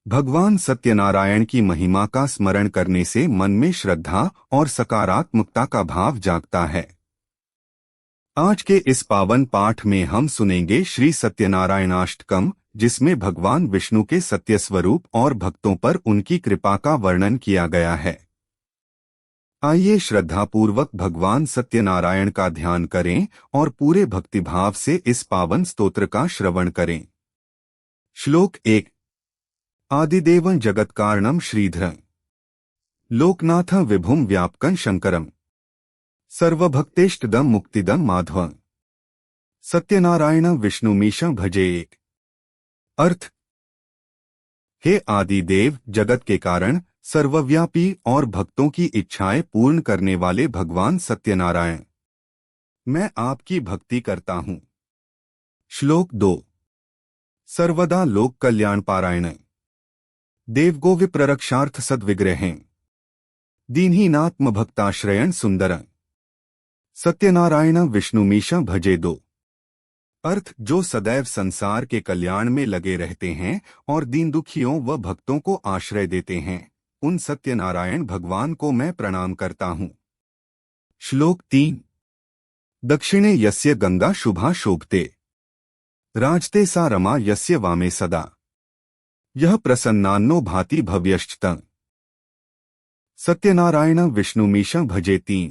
भगवान सत्यनारायण की महिमा का स्मरण करने से मन में श्रद्धा और सकारात्मकता का भाव जागता है। आज के इस पावन पाठ में हम सुनेंगे श्री सत्यनारायणाष्टकम, जिसमें भगवान विष्णु के सत्य स्वरूप और भक्तों पर उनकी कृपा का वर्णन किया गया है। आइए श्रद्धापूर्वक भगवान सत्यनारायण का ध्यान करें और पूरे भक्तिभाव से इस पावन स्तोत्र का श्रवण करें। श्लोक 1। आदिदेवं जगत्कारणं श्रीधरं लोकनाथं विभुं व्यापकं शंकरं सर्वभक्तेष्टदं मुक्तिदं माधवं सत्यनारायण विष्णुमीशं भजे। अर्थ। हे आदिदेव, जगत के कारण, सर्वव्यापी और भक्तों की इच्छाएं पूर्ण करने वाले भगवान सत्यनारायण, मैं आपकी भक्ति करता हूँ। श्लोक 2। सर्वदा लोक कल्याण पारायण देवगो विप्ररक्षार्थ सद्विग्रहें दीनहीनात्म भक्ताश्रयण सुंदर सत्यनारायण विष्णुमीशं भजे। 2। अर्थ। जो सदैव संसार के कल्याण में लगे रहते हैं और दीन दुखियों व भक्तों को आश्रय देते हैं, उन सत्यनारायण भगवान को मैं प्रणाम करता हूँ। श्लोक 3। दक्षिणे यस्य गंगा शुभा शोभते राजते सा रमा यस्य वामे सदा यह प्रसन्नान्नो भाति भव्यश्चतं सत्यनारायण विष्णुमीशं भजे। 3।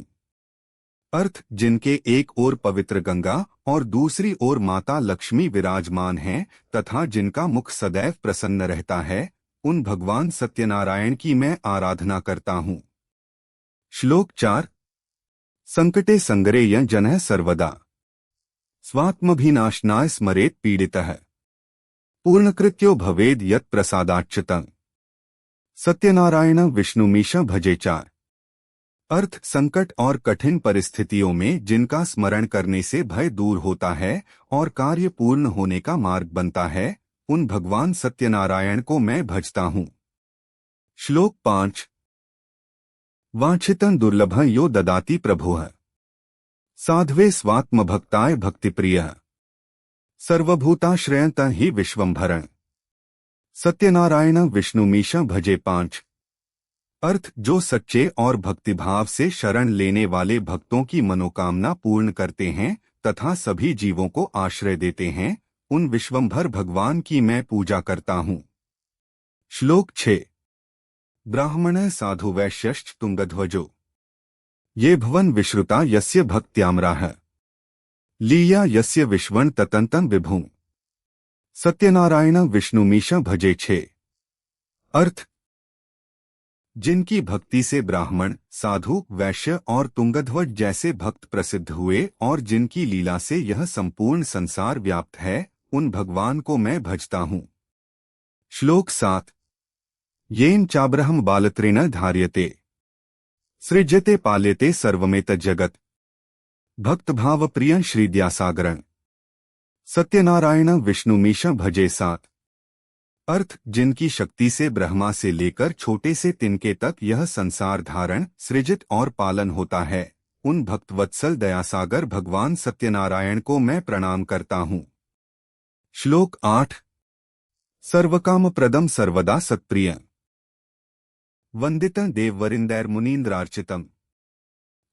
अर्थ। जिनके एक ओर पवित्र गंगा और दूसरी ओर माता लक्ष्मी विराजमान हैं तथा जिनका मुख सदैव प्रसन्न रहता है, उन भगवान सत्यनारायण की मैं आराधना करता हूँ। श्लोक 4। संकटे संग्रेय जनः सर्वदा स्वात्मभिनाशनाय स्मरेत् पीडितः पूर्णकृत्यो भवेद् यत् प्रसादाच्युतं सत्यनारायण विष्णुमीशं भजे। 4। अर्थ। संकट और कठिन परिस्थितियों में जिनका स्मरण करने से भय दूर होता है और कार्य पूर्ण होने का मार्ग बनता है, उन भगवान सत्यनारायण को मैं भजता हूँ। श्लोक 5। वांछितं दुर्लभं यो ददाति प्रभुः साध्वे स्वात्मभक्ताय भक्तिप्रियः सर्वभूताश्रयंतं हि विश्वंभरं सत्यनारायण विष्णुमीशं भजे। 5। अर्थ। जो सच्चे और भक्तिभाव से शरण लेने वाले भक्तों की मनोकामना पूर्ण करते हैं तथा सभी जीवों को आश्रय देते हैं, उन विश्वंभर भगवान की मैं पूजा करता हूँ। श्लोक 6। ब्राह्मणः साधु वैश्यश्च तुंगध्वजो ये भवन विश्रुता यस्य भक्त्याम्राः लीया यस्य विश्वं ततन्तं विभुं सत्यनारायण विष्णुमीशं भजे। 6। अर्थ। जिनकी भक्ति से ब्राह्मण, साधु, वैश्य और तुंगध्वज जैसे भक्त प्रसिद्ध हुए और जिनकी लीला से यह संपूर्ण संसार व्याप्त है, उन भगवान को मैं भजता हूँ। श्लोक 7। येन चाब्रहम बालत्रेण धार्यते सृज्यते पाल्यते सर्वमेतत् जगत् भक्तभाव प्रियं श्रीदयासागरं सत्यनारायण विष्णुमीशं भजे। 7। अर्थ। जिनकी शक्ति से ब्रह्मा से लेकर छोटे से तिनके तक यह संसार धारण, सृजित और पालन होता है, उन भक्तवत्सल दयासागर भगवान सत्यनारायण को मैं प्रणाम करता हूँ। श्लोक 8। सर्वकामप्रदं सर्वदा सत्प्रियं वंदितं देववरिंदैर्मुनीन्द्रार्चितं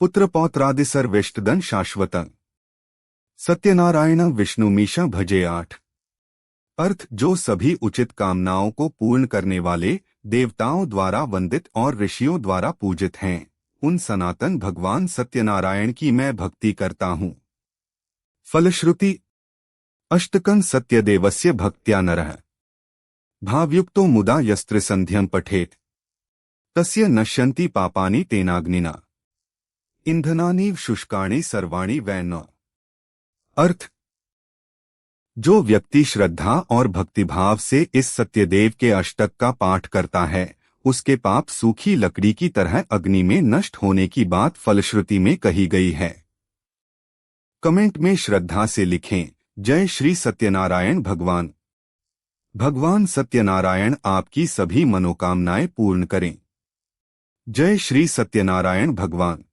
पुत्रपौत्रादि सर्वेष्टदं शाश्वतं सत्यनारायण विष्णुमीशं भजे। 8। अर्थ। जो सभी उचित कामनाओं को पूर्ण करने वाले, देवताओं द्वारा वंदित और ऋषियों द्वारा पूजित हैं, उन सनातन भगवान सत्यनारायण की मैं भक्ति करता हूँ। फलश्रुति। अष्टकं सत्यदेवस्य भक्त्या नरः भावयुक्तो मुदा यस्त्रिसन्ध्यं पठेत् तस्य नश्यन्ति पापानि तेनाग्निना ईंधनानि शुष्काणि सर्वाणि वै न। अर्थ। जो व्यक्ति श्रद्धा और भक्तिभाव से इस सत्यदेव के अष्टक का पाठ करता है, उसके पाप सूखी लकड़ी की तरह अग्नि में नष्ट होने की बात फलश्रुति में कही गई है। कमेंट में श्रद्धा से लिखें, जय श्री सत्यनारायण भगवान। भगवान सत्यनारायण आपकी सभी मनोकामनाएं पूर्ण करें। जय श्री सत्यनारायण भगवान।